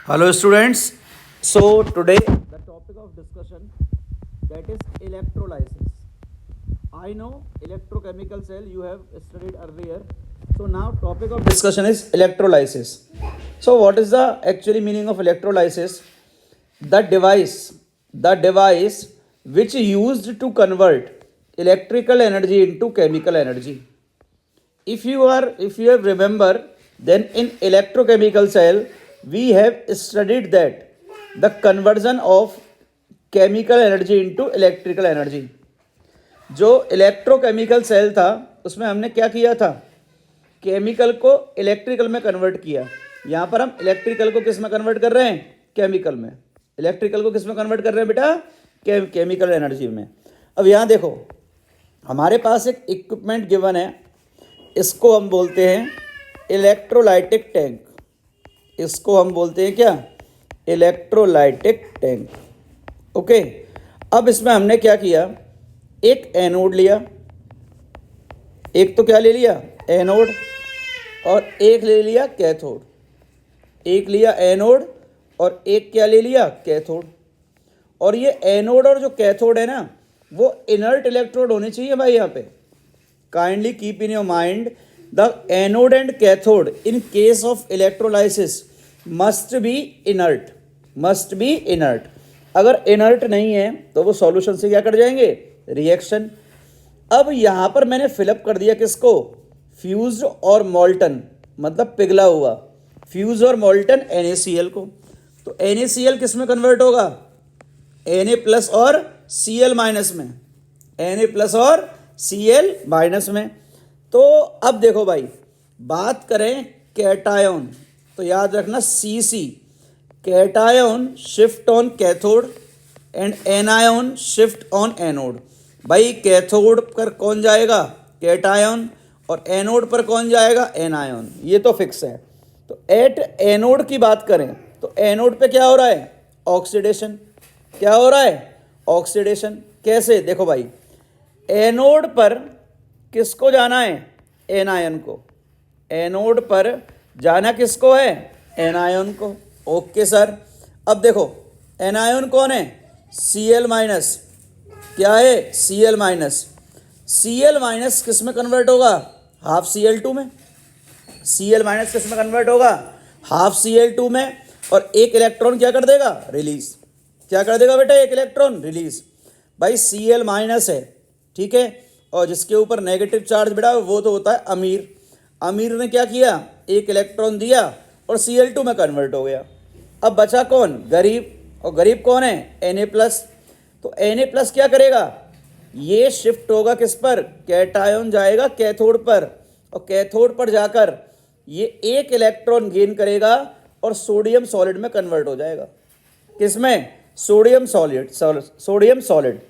Hello students. So today the topic of discussion that is electrolysis. I know electrochemical cell you have studied earlier. So now topic of discussion is electrolysis. So what is the actually meaning of electrolysis? The device which used to convert electrical energy into chemical energy. If you have remember, then in electrochemical cell we have studied that the conversion of chemical energy into electrical energy. जो electrochemical cell था उसमें हमने क्या किया था, chemical को electrical में convert किया. यहाँ पर हम इलेक्ट्रिकल को किस में कन्वर्ट कर रहे हैं, केमिकल में. इलेक्ट्रिकल को किस में कन्वर्ट कर रहे हैं बेटा, केमिकल एनर्जी में. अब यहाँ देखो, हमारे पास एक इक्विपमेंट गिवन है, इसको हम बोलते हैं इलेक्ट्रोलाइटिक टैंक. इसको हम बोलते हैं क्या, इलेक्ट्रोलाइटिक टैंक. ओके. अब इसमें हमने क्या किया, एक एनोड लिया, एक तो क्या ले लिया, एनोड, और एक ले लिया कैथोड. एक लिया एनोड और एक क्या ले लिया, कैथोड. और ये एनोड और जो कैथोड है ना, वो इनर्ट इलेक्ट्रोड होने चाहिए भाई. यहाँ पे kindly keep in your mind the anode and cathode in case of electrolysis must be inert. अगर इनर्ट नहीं है तो वो सॉल्यूशन से क्या कर जाएंगे, रिएक्शन. अब यहाँ पर मैंने फिलअप कर दिया किसको, फ्यूज्ड और मॉल्टन, मतलब पिघला हुआ फ्यूज और मॉल्टन NaCl को. तो NaCl किस में कन्वर्ट होगा, Na प्लस और Cl माइनस में, Na प्लस और Cl माइनस में. तो अब देखो भाई, बात करें कैटायन तो याद रखना Cc, cation shift on cathode and anion shift on anode. भाई कैथोड पर कौन जाएगा, कैटायन, और एनोड पर कौन जाएगा, एनायन. ये तो फिक्स है. तो एट एनोड की बात करें तो एनोड पे क्या हो रहा है, ऑक्सीडेशन. क्या हो रहा है, ऑक्सीडेशन. कैसे, देखो भाई, एनोड पर किसको जाना है, एनायन को. एनोड पर जाना किसको है, एनायन को. Okay sir. अब देखो एनायन कौन है, Cl माइनस. क्या है, Cl माइनस. Cl माइनस किस में कन्वर्ट होगा, हाफ Cl2 में. Cl माइनस किस में कन्वर्ट होगा, हाफ Cl2 में. और एक इलेक्ट्रॉन क्या कर देगा, रिलीज. क्या कर देगा बेटा, एक इलेक्ट्रॉन रिलीज. भाई Cl माइनस है, ठीक है, और जिसके ऊपर नेगेटिव चार्ज बेटा वो तो होता है अमीर. अमीर ने क्या किया, एक इलेक्ट्रॉन दिया और Cl2 में कन्वर्ट हो गया. अब बचा कौन, गरीब. और गरीब कौन है, Na प्लस. तो Na प्लस क्या करेगा, ये शिफ्ट होगा किस पर, कैटायन जाएगा कैथोड पर, और कैथोड पर जाकर ये एक इलेक्ट्रॉन गेन करेगा और सोडियम सॉलिड में कन्वर्ट हो जाएगा. किसमें, sodium solid. Sodium solid.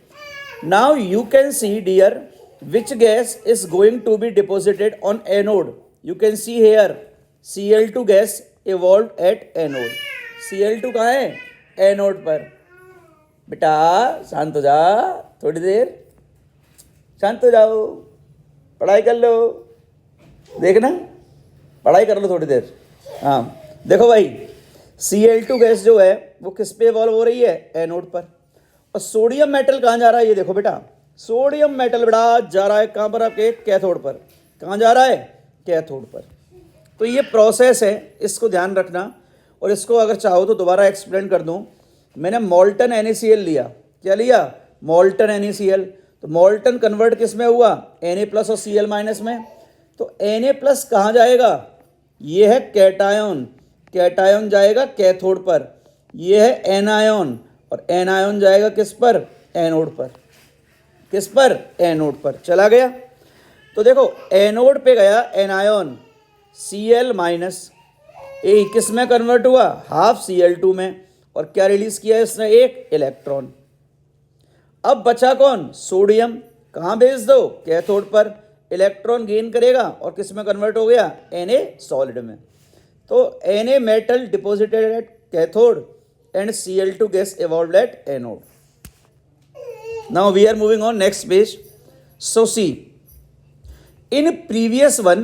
Now you can see dear which gas is going to be deposited on anode. You can see here Cl2 gas evolved at anode. Cl2 कहाँ है, anode पर. बेटा शांत हो जा, थोड़ी देर शांत हो जाओ, पढ़ाई कर लो. देखना, पढ़ाई कर लो थोड़ी देर. हाँ देखो भाई, Cl2 गैस जो है वो किस पे इवॉल्व हो रही है, एनोड पर. और सोडियम मेटल कहाँ जा रहा है, ये देखो बेटा, सोडियम मेटल बेटा जा रहा है कहाँ पर, आपके कैथोड पर. कहाँ जा रहा है, कैथोड पर. तो ये प्रोसेस है, इसको ध्यान रखना. और इसको अगर चाहो तो दोबारा एक्सप्लेन कर दूँ. मैंने मॉल्टन NaCl लिया. क्या लिया, मॉल्टन NaCl. तो मॉल्टन कन्वर्ट किस में हुआ, Na प्लस और Cl माइनस में. तो Na प्लस कहाँ जाएगा, ये है कैटायन. कैटायन जाएगा कैथोड पर. ये है एनायन, और एनायन जाएगा किस पर, एनोड पर. किस पर, एनोड पर चला गया. तो देखो एनोड पे गया एनायन, Cl माइनस, ये किस में कन्वर्ट हुआ, हाफ Cl2 में. और क्या रिलीज किया इसने, एक इलेक्ट्रॉन. अब बचा कौन, सोडियम. कहाँ भेज दो, कैथोड पर. इलेक्ट्रॉन गेन करेगा और किस में कन्वर्ट हो गया, Na सॉलिड में. तो Na metal deposited at cathode and Cl2 gas evolved at anode. Now we are moving on next page. So see, in previous one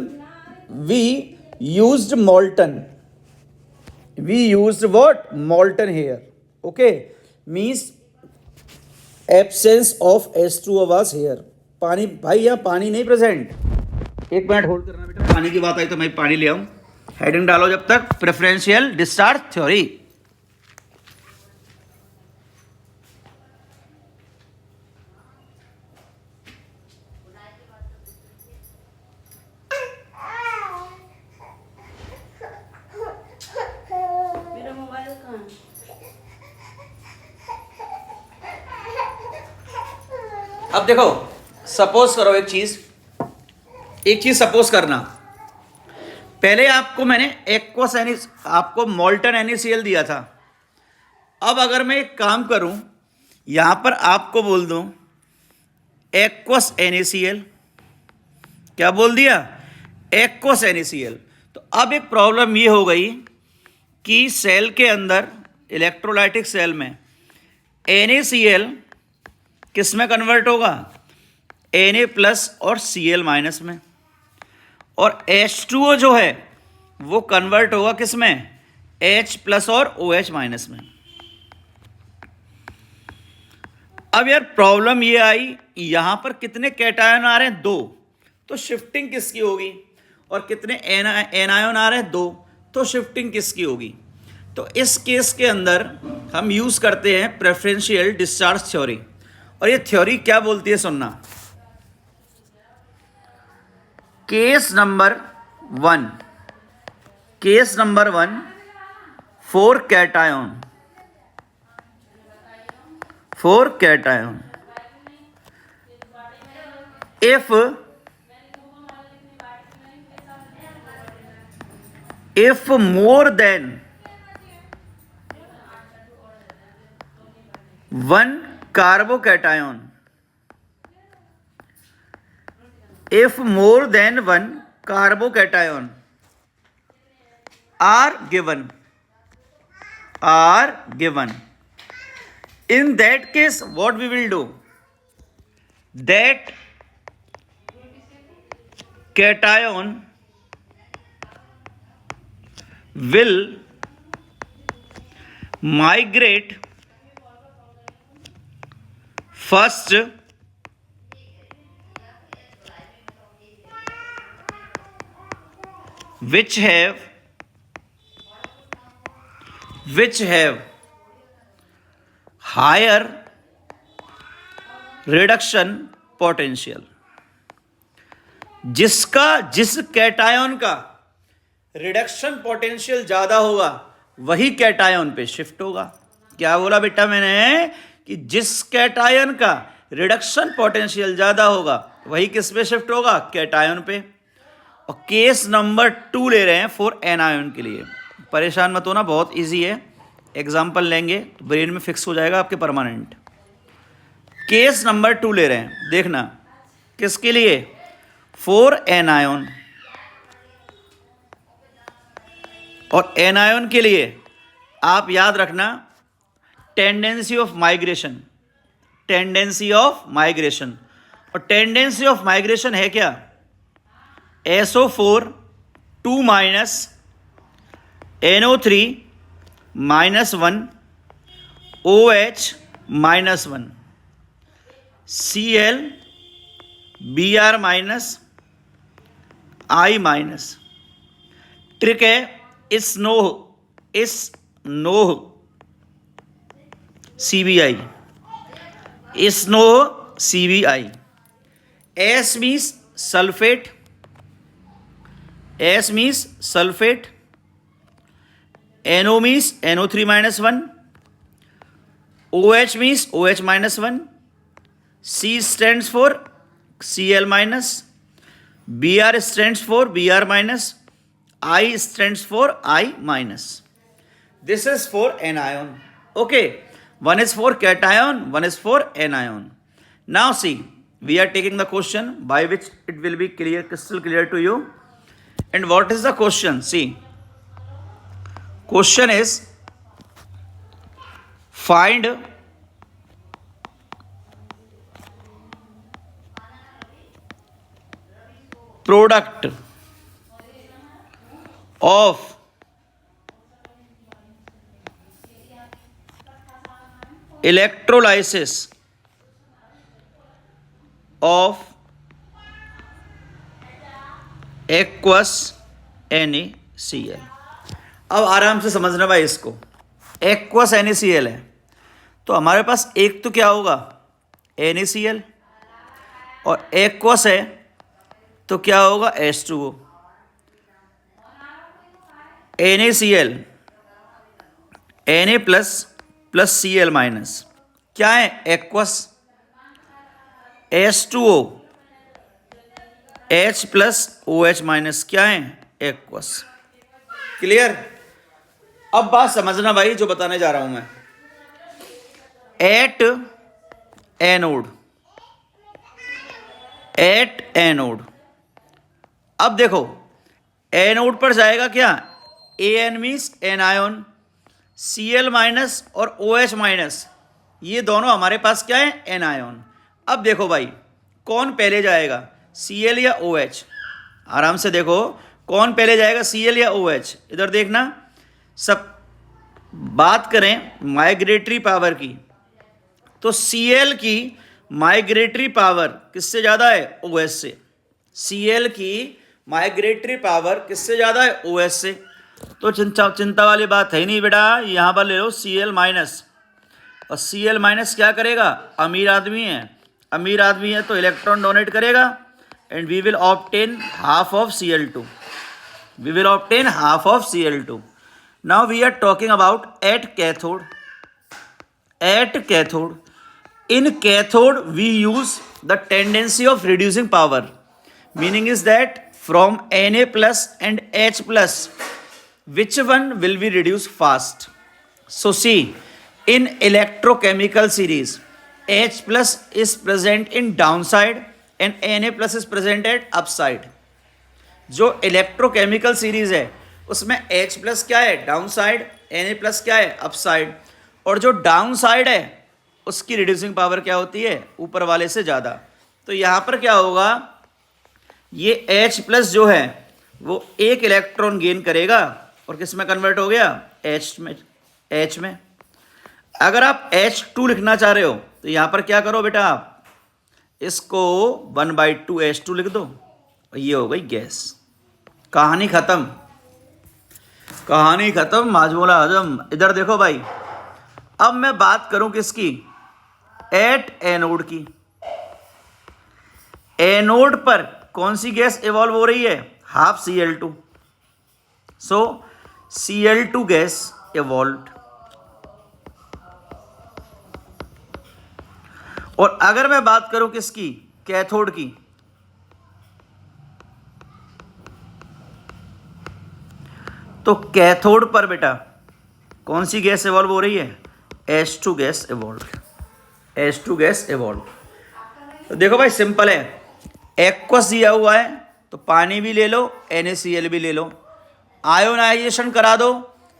we used molten. we used what molten here. Okay, means absence of H2O was here. पानी भाई यहाँ पानी नहीं present. एक minute hold करना बेटा, पानी की बात आई तो मैं पानी ले आऊँ। हेडिंग डालो जब तक, प्रेफरेंशियल डिस्चार्ज थ्योरी। अब देखो, सपोज करो एक चीज सपोज करना। पहले आपको मैंने आपको मोल्टन NaCl दिया था। अब अगर मैं एक काम करूं, यहां पर आपको बोल दूं एक्वस NaCl, क्या बोल दिया? Aqueous NaCl। तो अब एक प्रॉब्लम ये हो गई कि सेल के अंदर, इलेक्ट्रोलाइटिक सेल में NaCl किस में कन्वर्ट होगा? Na+ और Cl- में। और H2O जो है वो कन्वर्ट होगा किस में? H+ और OH- में। अब यार प्रॉब्लम ये आई, यहां पर कितने कैटायन आ रहे हैं? 2। तो शिफ्टिंग किसकी होगी? और कितने एनायन आ रहे हैं? 2। तो शिफ्टिंग किसकी होगी? तो इस केस के अंदर हम यूज करते हैं प्रेफरेंशियल डिस्चार्ज थ्योरी। और ये थ्योरी क्या बोलती है सुनना। Case number 1 four cation if more than one carbocation, if more than one carbocation are given, in that case what we will do? That cation will migrate first which have higher reduction potential। जिस cation का reduction potential ज्यादा होगा वही cation पे shift होगा। क्या बोला बेटा मैंने? कि जिस कैटायन का रिडक्शन पोटेंशियल ज्यादा होगा वही किस पे शिफ्ट होगा? कैटायन पे। और केस नंबर 2 ले रहे हैं फॉर एनायन के लिए। परेशान मत होना, बहुत इजी है, एग्जाम्पल लेंगे तो ब्रेन में फिक्स हो जाएगा आपके परमानेंट। केस नंबर 2 ले रहे हैं, देखना किसके लिए? For anion. और एनायन के लिए आप याद रखना टेंडेंसी ऑफ माइग्रेशन। और टेंडेंसी ऑफ माइग्रेशन है क्या? SO4 2 NO3 -1 OH -1 Cl Br I-। Trick है snow CBI। S means sulfate, NO means NO3 -1, OH means OH -1, C stands for Cl-, Br stands for Br-, I stands for I-। This is for anion. Okay, one is for cation, one is for anion. Now see, we are taking the question by which it will be clear, crystal clear to you. And what is the question? See, question is find product of electrolysis of aqueous NaCl। अब आराम से समझना भाई इसको, aqueous NaCl है तो हमारे पास एक तो क्या होगा NaCl, और एक्वस है तो क्या होगा H2O। NaCl Na plus Cl minus क्या है aqueous, H2O H plus OH minus क्या है एक्वस। क्लियर। अब बात समझना भाई जो बताने जा रहा हूं मैं। एट एनोड, अब देखो एनोड पर जाएगा क्या An means anion, Cl minus और OH माइनस ये दोनों हमारे पास क्या है एनायन। अब देखो भाई कौन पहले जाएगा Cl या OH, आराम से देखो कौन पहले जाएगा Cl या OH। इधर देखना, सब बात करें माइग्रेटरी पावर की तो Cl की माइग्रेटरी पावर किससे ज़्यादा है OH से, Cl की माइग्रेटरी पावर किससे ज़्यादा है OH से। तो चिंता वाली बात है नहीं बेटा, यहाँ पर ले लो Cl माइनस, और Cl माइनस क्या करेगा अमीर आदमी है, अमीर आदमी है तो इलेक्ट्रॉन डोनेट करेगा and we will obtain half of Cl2, we will obtain half of Cl2. Now we are talking about at cathode. At cathode, in cathode we use the tendency of reducing power, meaning is that from Na plus and H plus which one will be reduced fast. So see, in electrochemical series H plus is present in downside and Na plus is present at upside. जो electrochemical series है उसमें H plus क्या है down side, Na plus क्या है up side, और जो down side है उसकी रिड्यूसिंग पावर क्या होती है ऊपर वाले से ज़्यादा। तो यहाँ पर क्या होगा, ये H प्लस जो है वो एक इलेक्ट्रॉन गेन करेगा और किस में कन्वर्ट हो गया H में। अगर आप H2 लिखना चाह रहे हो तो यहाँ पर क्या करो बेटा, आप इसको 1/2 H2 लिख दो, ये हो गई गैस। कहानी खत्म, कहानी खत्म माजमूला आजम। इधर देखो भाई, अब मैं बात करूं किसकी, एट एनोड की। एनोड पर कौन सी गैस इवॉल्व हो रही है, हाफ Cl2, सो Cl2 गैस इवॉल्व। और अगर मैं बात करूं किसकी, कैथोड की, तो कैथोड पर बेटा कौन सी गैस इवॉल्व हो रही है, H2 gas evolve, H2 gas evolve. तो देखो भाई सिंपल है, एक्वस दिया हुआ है तो पानी भी ले लो NaCl भी ले लो, आयोनाइजेशन करा दो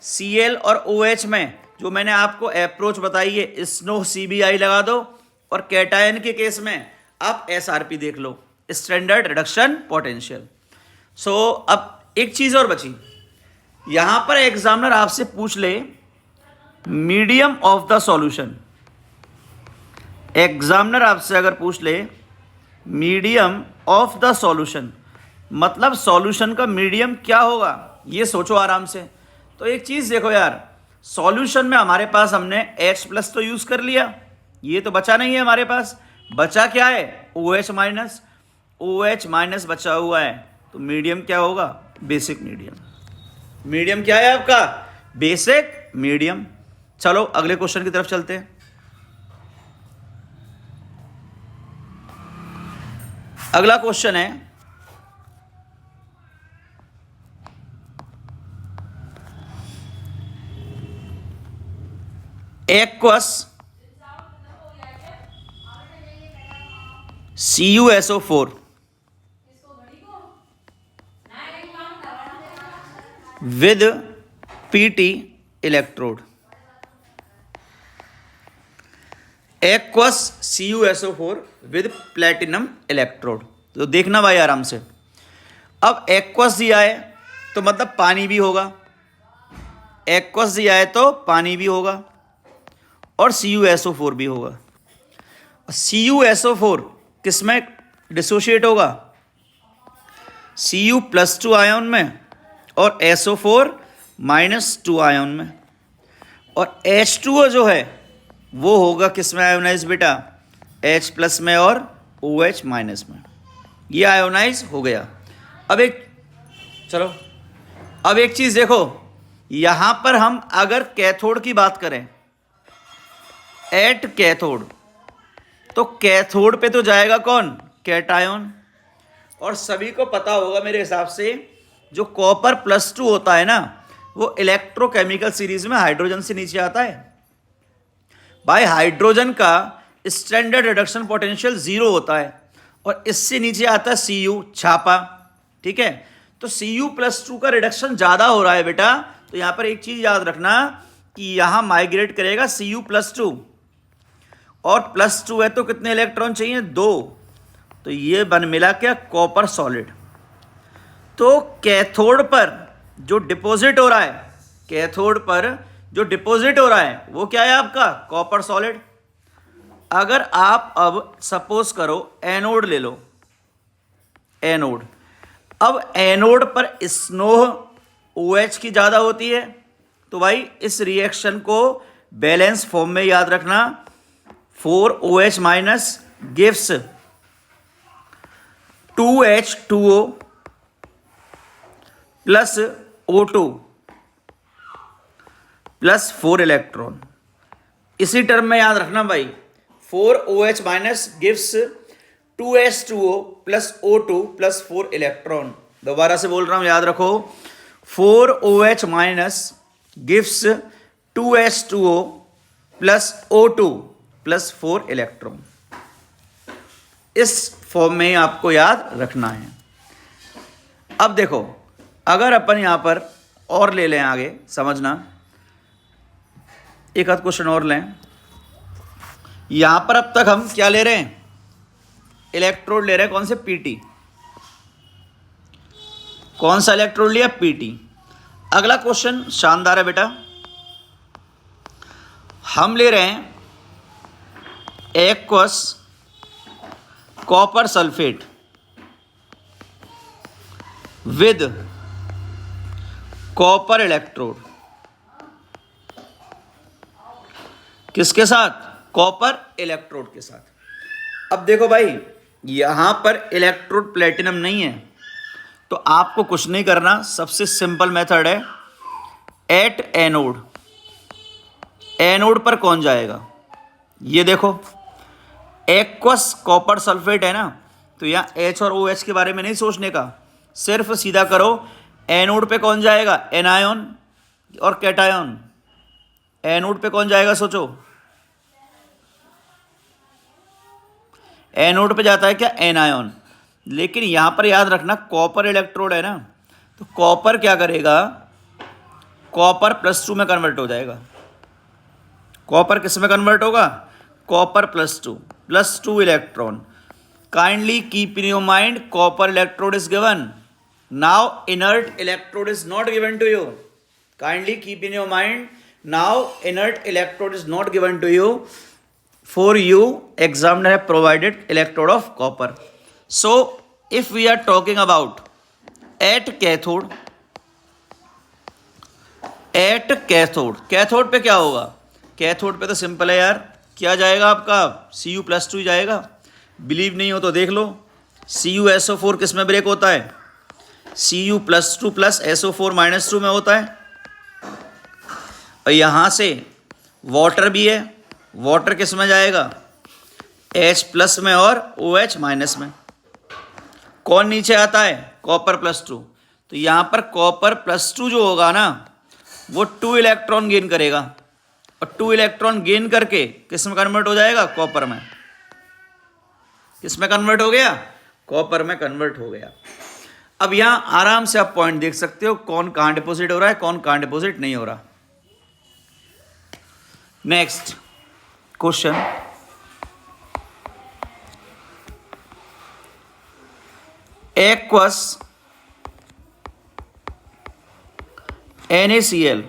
Cl और OH में, जो मैंने आपको अप्रोच बताई है स्नो CBI लगा दो, और कैटायन के केस में आप SRP देख लो, स्टैंडर्ड रिडक्शन पोटेंशियल। सो अब एक चीज़ और बची, यहां पर एग्जामिनर आपसे पूछ ले medium of the solution. Examiner आपसे अगर पूछ ले मीडियम ऑफ द सॉल्यूशन, मतलब सॉल्यूशन का मीडियम क्या होगा, ये सोचो आराम से। तो एक चीज़ देखो यार, सॉल्यूशन में हमारे पास हमने H प्लस तो यूज़ कर लिया, ये तो बचा नहीं है हमारे पास, बचा क्या है OH माइनस, OH माइनस बचा हुआ है, तो मीडियम क्या होगा बेसिक मीडियम। मीडियम क्या है आपका बेसिक मीडियम। चलो अगले क्वेश्चन की तरफ चलते हैं। अगला क्वेश्चन है aqueous CuSO4 with PT electrode. Aqueous CuSO4 with platinum electrode. तो देखना भाई आराम से, अब एक्वस दिया है तो मतलब पानी भी होगा, एक्वस दिया है तो पानी भी होगा, और CuSO4 भी होगा। CuSO4 किस में डिसोशिएट होगा? Cu+2 आयोन में और SO4 -2 आयोन में। और H2O जो है वो होगा किस में आयोनाइज बेटा? H+ में और OH- में। ये आयोनाइज हो गया। अब एक चीज़ देखो, यहां पर हम अगर कैथोड की बात करें, एट कैथोड, तो कैथोड पे तो जाएगा कौन? कैटायन। और सभी को पता होगा मेरे हिसाब से, जो कॉपर +2 होता है ना, वो इलेक्ट्रोकेमिकल सीरीज में हाइड्रोजन से नीचे आता है। भाई हाइड्रोजन का स्टैंडर्ड रिडक्शन पोटेंशियल 0 होता है और इससे नीचे आता है Cu छापा। ठीक है, तो Cu+2 का रिडक्शन ज्यादा हो रहा है बेटा, तो यहां पर एक चीज याद रखना कि यहां माइग्रेट करेगा Cu+2, और +2 है तो कितने इलेक्ट्रॉन चाहिए? 2। तो ये बन मिला क्या? Copper solid. तो कैथोड पर जो डिपॉजिट हो रहा है, कैथोड पर जो डिपॉजिट हो रहा है वो क्या है आपका? Copper solid. अगर आप अब सपोज करो एनोड ले लो, एनोड, अब एनोड पर स्नोह OH की ज्यादा होती है, तो भाई इस रिएक्शन को बैलेंस फॉर्म में याद रखना, 4OH- gives 2H2O plus O2 plus 4 electron. इसी टर्म में याद रखना भाई, 4OH- gives 2H2O plus O2 plus 4 electron. दोबारा से बोल रहा हूं, याद रखो, 4OH- gives 2H2O plus O2 plus 4 electron. इस फॉर्म में आपको याद रखना है। अब देखो, अगर अपन यहां पर और ले लें, आगे समझना, एक आध क्वेश्चन और लें। यहां पर अब तक हम क्या ले रहे हैं? इलेक्ट्रोड ले रहे हैं। कौन से? पीटी। कौन सा इलेक्ट्रोड लिया? पीटी। अगला क्वेश्चन शानदार है बेटा, हम ले रहे हैं aqueous copper sulphate with copper electrode. किसके साथ? कॉपर इलेक्ट्रोड के साथ। अब देखो भाई, यहां पर इलेक्ट्रोड प्लेटिनम नहीं है, तो आपको कुछ नहीं करना, सबसे सिंपल मेथड है, एट एनोड। एनोड पर कौन जाएगा? ये देखो, एक्वस कॉपर सल्फेट है ना, तो यहां H और OH के बारे में नहीं सोचने का, सिर्फ सीधा करो, एनोड पे कौन जाएगा? एनायन और कैटायन। एनोड पे कौन जाएगा? सोचो, एनोड पे जाता है क्या? एनायन। लेकिन यहां पर याद रखना, कॉपर इलेक्ट्रोड है ना, तो कॉपर क्या करेगा? कॉपर +2 में कन्वर्ट हो जाएगा। कॉपर किस में कन्वर्ट होगा? Copper +2 electron. Kindly keep in your mind, copper electrode is given, now inert electrode is not given to you. Kindly keep in your mind, now inert electrode is not given to you. For you, examiner have provided electrode of copper. So if we are talking about at cathode, cathode पे क्या होगा? Cathode पे तो simple है यार, क्या जाएगा आपका? Cu+2 जाएगा। बिलीव नहीं हो तो देख लो, CuSO4 किस में ब्रेक होता है? Cu+2 प्लस SO4 -2 में होता है। और यहां से वाटर भी है, वाटर किस में जाएगा? H+ में और OH- में। कौन नीचे आता है? कॉपर +2। तो यहां पर कॉपर +2 जो होगा ना, वो 2 इलेक्ट्रॉन गेन करेगा, और 2 इलेक्ट्रॉन गेन करके किस में कन्वर्ट हो जाएगा? कॉपर में। किस में कन्वर्ट हो गया? कॉपर में कन्वर्ट हो गया। अब यहां आराम से आप पॉइंट देख सकते हो, कौन कहां डिपॉजिट हो रहा है, कौन कहां डिपॉजिट नहीं हो रहा। Next question, aqueous NaCl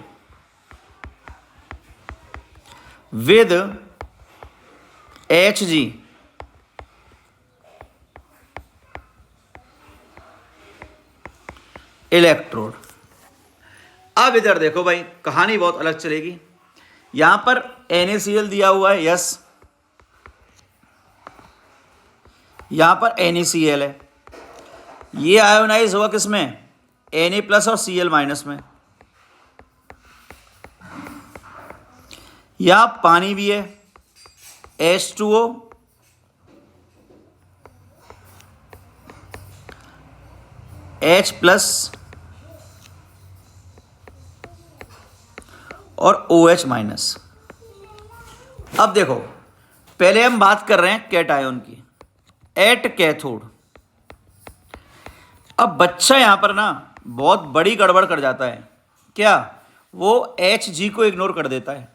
with Hg electrode. अब इधर देखो भाई, कहानी बहुत अलग चलेगी। यहां पर NaCl दिया हुआ है, यस, यहां पर NaCl है, ये आयोनाइज होगा किसमें, Na प्लस और Cl माइनस में। यहां पानी भी है, H2O, H प्लस और OH माइनस। अब देखो, पहले हम बात कर रहे हैं कैटायन की, एट कैथोड। अब बच्चा यहां पर ना बहुत बड़ी गड़बड़ कर जाता है, क्या, वो Hg को इग्नोर कर देता है,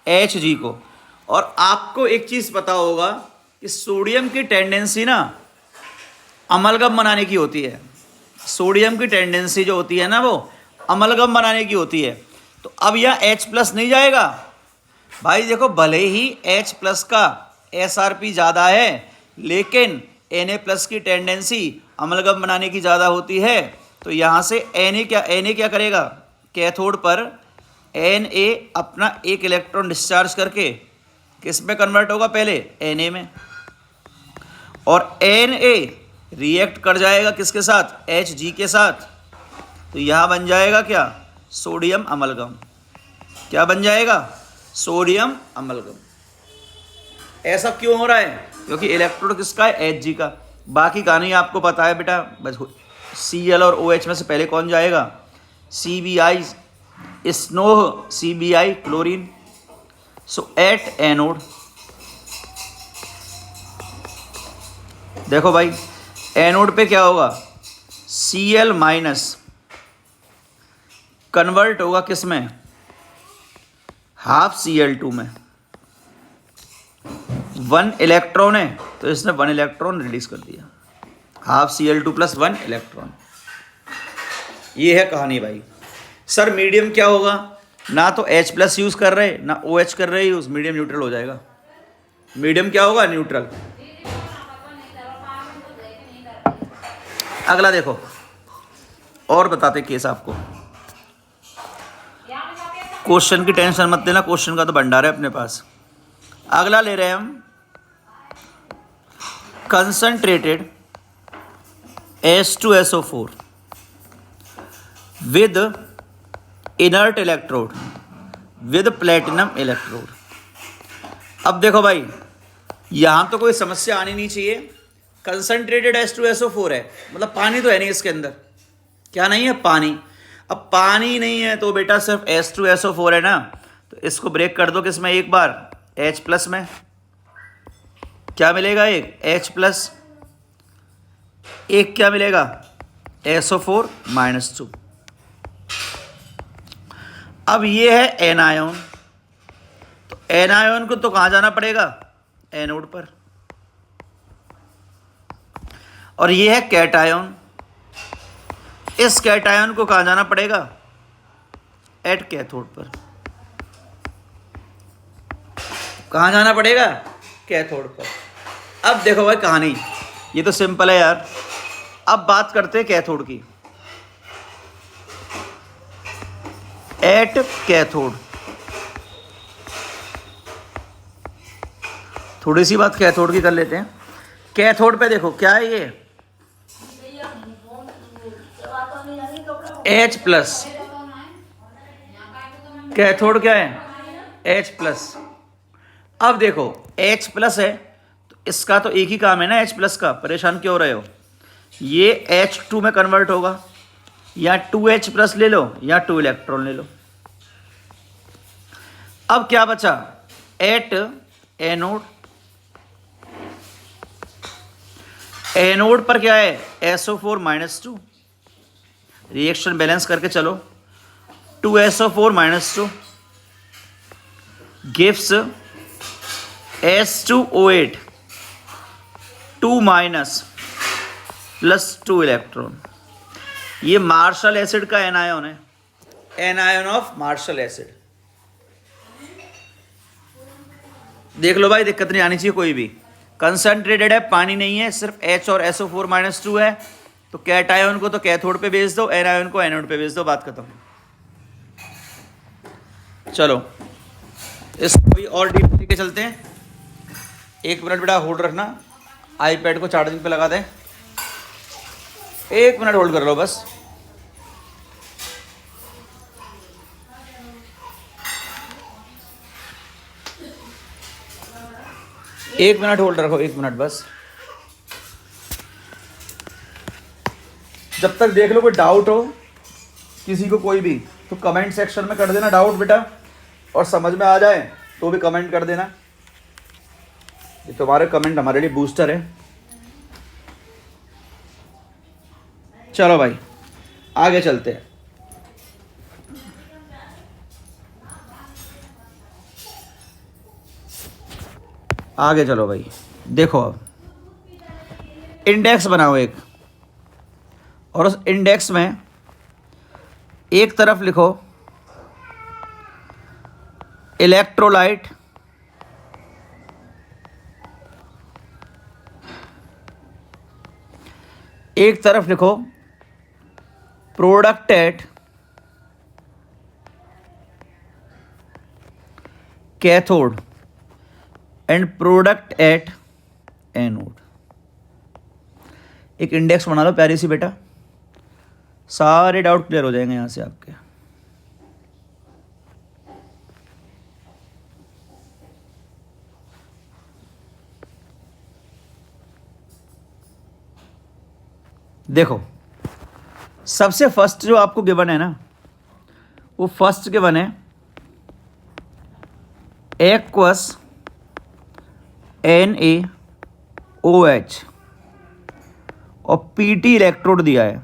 Hg को। और आपको एक चीज पता होगा कि सोडियम की टेंडेंसी ना अमलगम बनाने की होती है, सोडियम की टेंडेंसी जो होती है ना वो अमलगम बनाने की होती है। तो अब यह H प्लस नहीं जाएगा भाई, देखो भले ही H प्लस का SRP ज़्यादा है, लेकिन Na प्लस की टेंडेंसी अमलगम बनाने की ज़्यादा होती है। तो यहाँ से Na क्या करेगा, कैथोड पर Na अपना एक इलेक्ट्रॉन डिस्चार्ज करके किस में कन्वर्ट होगा, पहले Na में, और Na रिएक्ट कर जाएगा किसके साथ, Hg के साथ। तो यहाँ बन जाएगा क्या, सोडियम अमलगम। क्या बन जाएगा, सोडियम अमलगम। ऐसा क्यों हो रहा है, क्योंकि इलेक्ट्रोड किसका है, Hg का। बाकी कहानी आपको पता है बेटा, बस Cl और OH में से पहले कौन जाएगा, Cbi, snow Cbi chlorine. So at anode, देखो भाई एनोड पे क्या होगा, Cl माइनस कन्वर्ट होगा किस में, हाफ Cl2 में। 1 इलेक्ट्रॉन है तो इसने 1 इलेक्ट्रॉन रिलीज कर दिया, हाफ Cl2 प्लस 1 इलेक्ट्रॉन। ये है कहानी भाई। सर मीडियम क्या होगा, ना तो H प्लस यूज कर रहे ना OH कर रहे यूज, मीडियम न्यूट्रल हो जाएगा। मीडियम क्या होगा, न्यूट्रल। अगला देखो, और बताते केस आपको, क्वेश्चन की टेंशन मत लेना, क्वेश्चन का तो भंडार है अपने पास। अगला ले रहे हैं हम concentrated H2SO4 with inert electrode with platinum electrode. अब देखो भाई, यहां तो कोई समस्या आनी नहीं चाहिए। कंसंट्रेटेड H2SO4 है, मतलब पानी तो है नहीं इसके अंदर। क्या नहीं है, पानी। अब पानी नहीं है तो बेटा सिर्फ H2SO4 है ना, तो इसको ब्रेक कर दो किसमें, एक बार H प्लस में। क्या मिलेगा, एक H प्लस, एक क्या मिलेगा, SO4 माइनस 2। अब ये है एनायन, तो एनायन को तो कहाँ जाना पड़ेगा, एनोड पर। और ये है कैटायन, इस कैटायन को कहाँ जाना पड़ेगा, एट कैथोड पर। कहाँ जाना पड़ेगा, कैथोड पर। अब देखो भाई कहानी, ये तो सिंपल है यार। अब बात करते हैं कैथोड की, एट कैथोड। थोड़ी सी बात कैथोड की कर लेते हैं। कैथोड पे देखो क्या है, ये H प्लस, कैथोड क्या है, H प्लस। अब देखो H प्लस है तो इसका तो एक ही काम है ना H प्लस का, परेशान क्यों हो रहे हो। ये H2 में कन्वर्ट होगा, या 2H प्लस ले लो या 2 इलेक्ट्रॉन ले लो। अब क्या बचा, एट एनोड। एनोड पर क्या है, SO4 माइनस 2। रिएक्शन बैलेंस करके चलो, 2SO4 minus 2 gives H2O8 2 minus plus 2 electron. ये मार्शल एसिड का एनायन है, एनायन ऑफ मार्शल एसिड। देख लो भाई, दिक्कत नहीं आनी चाहिए कोई भी। कंसंट्रेटेड है, पानी नहीं है, सिर्फ H और SO4-2 है, तो कैटायन को तो कैथोड पे भेज दो, एनायन को एनोड पे भेज दो, बात खत्म। चलो इसको कोई और डीप लेके चलते हैं। 1 मिनट बेटा होल्ड रखना, आईपैड को चार्जिंग पे लगा दें। 1 मिनट होल्ड कर लो बस। एक मिनट होल्ड रखो, 1 मिनट बस। जब तक देख लो कोई डाउट हो किसी को कोई भी, तो कमेंट सेक्शन में कर देना डाउट बेटा, और समझ में आ जाए तो भी कमेंट कर देना। ये तुम्हारे कमेंट हमारे लिए बूस्टर है। चलो भाई आगे चलते हैं। आगे चलो भाई, देखो अब इंडेक्स बनाओ एक, और उस इंडेक्स में एक तरफ लिखो इलेक्ट्रोलाइट, एक तरफ लिखो product at cathode and product at anode. एक इंडेक्स बना लो प्यारी सी बेटा, सारे डाउट क्लियर हो जाएंगे यहां से आपके। देखो सबसे फर्स्ट जो आपको गिवन है ना, वो फर्स्ट गिवन है एक्वस NaOH और PT इलेक्ट्रोड दिया है,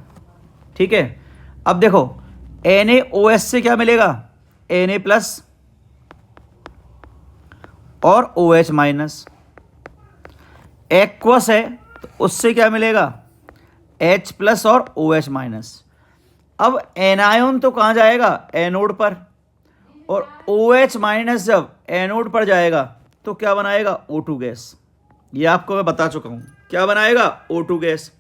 ठीक है। अब देखो NaOH से क्या मिलेगा, Na प्लस और OH माइनस। एक्वस है तो उससे क्या मिलेगा, H प्लस और OH माइनस। अब एनायन तो कहाँ जाएगा, एनोड पर, और OH माइनस जब एनोड पर जाएगा तो क्या बनाएगा, O2 गैस। ये आपको मैं बता चुका हूं, क्या बनाएगा, O2 गैस।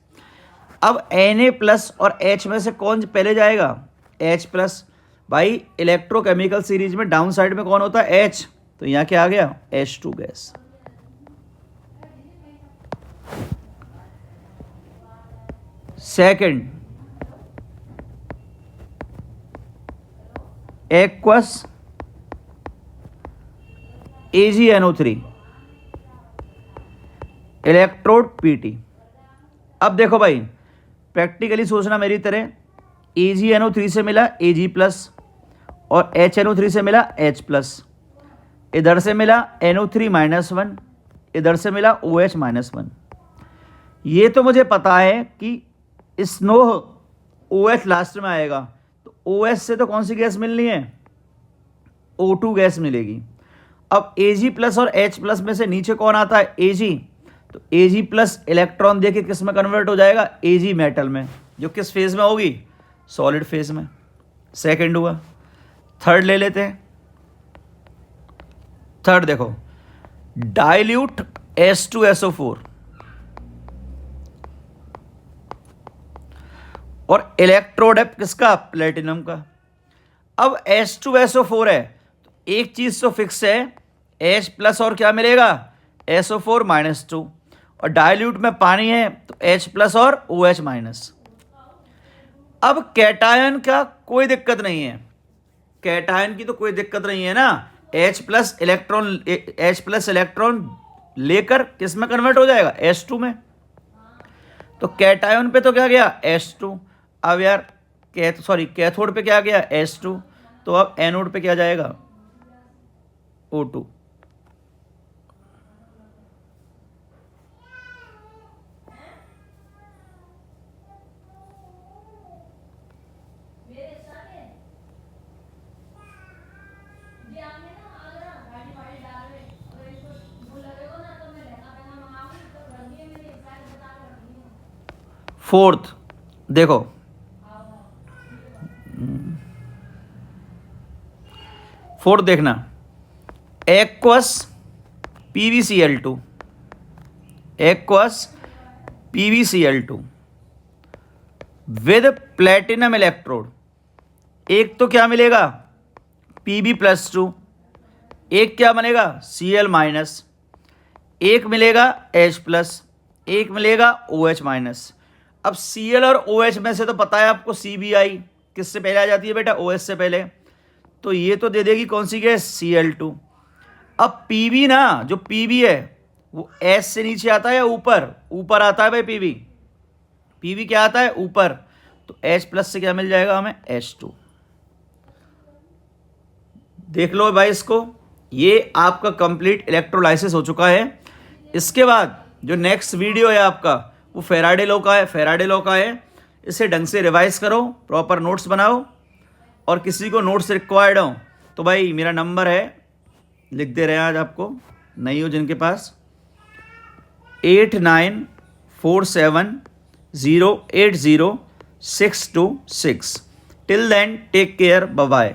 अब Na प्लस और H में से कौन पहले जाएगा, H प्लस। भाई इलेक्ट्रोकेमिकल सीरीज में डाउन साइड में कौन होता है, H, तो यहां क्या आ गया, H2 gas. Second aqueous AgNO3 electrode PT। अब देखो भाई प्रैक्टिकली सोचना मेरी तरह, AgNO3 से मिला Ag प्लस और HNO3 से मिला H प्लस, इधर से मिला NO3-1, इधर से मिला OH-1। ये तो मुझे पता है कि स्नो OH लास्ट में आएगा, तो OH से तो कौन सी गैस मिलनी है, O2 गैस मिलेगी। अब Ag प्लस और H प्लस में से नीचे कौन आता है, Ag, तो Ag प्लस इलेक्ट्रॉन देके किस में कन्वर्ट हो जाएगा, Ag मेटल में, जो किस फेज में होगी, सॉलिड फेज में। सेकंड हुआ। थर्ड ले लेते हैं। थर्ड देखो डाइल्यूट H2SO4 और इलेक्ट्रोड है किसका, प्लेटिनम का। अब H2SO4 है तो एक चीज तो फिक्स है, H प्लस और क्या मिलेगा, SO4-2, और डाइल्यूट में पानी है तो H प्लस और OH माइनस। अब कैटायन का कोई दिक्कत नहीं है, कैटायन की तो कोई दिक्कत नहीं है ना, H प्लस इलेक्ट्रॉन लेकर किस में कन्वर्ट हो जाएगा, H2 में। तो कैटायन पे तो क्या गया, H2। अब यार कैथोड पे क्या गया, H2, तो अब एनोड पे क्या जाएगा, O2। फोर्थ देखो फोर्थ देखना, aqueous PbCl2, aqueous PbCl2 with platinum electrode. एक तो क्या मिलेगा Pb+2, एक क्या बनेगा Cl-, एक मिलेगा H+, एक मिलेगा OH-। अब Cl और OH में से तो पता है आपको Cbi किससे पहले आ जाती है बेटा, OH से पहले, तो ये तो दे देगी कौन सी गैस, Cl2। अब Pb ना, जो Pb है वो H से नीचे आता है या ऊपर, ऊपर आता है भाई Pb, Pb क्या आता है ऊपर, तो H+ से क्या मिल जाएगा हमें, H2। देख लो भाई इसको, ये आपका कंप्लीट इलेक्ट्रोलाइसिस हो चुका है। इसके बाद जो नेक्स्ट वीडियो है आपका वो फेराडे लॉ का है, फेराडे लॉ का है। इसे ढंग से रिवाइज करो, प्रॉपर नोट्स बनाओ, और किसी को नोट्स रिक्वायर्ड हो तो भाई मेरा नंबर है, लिख दे रहे हैं आज आपको, नहीं हो जिनके पास, 8947080626। Till then take care, bye bye.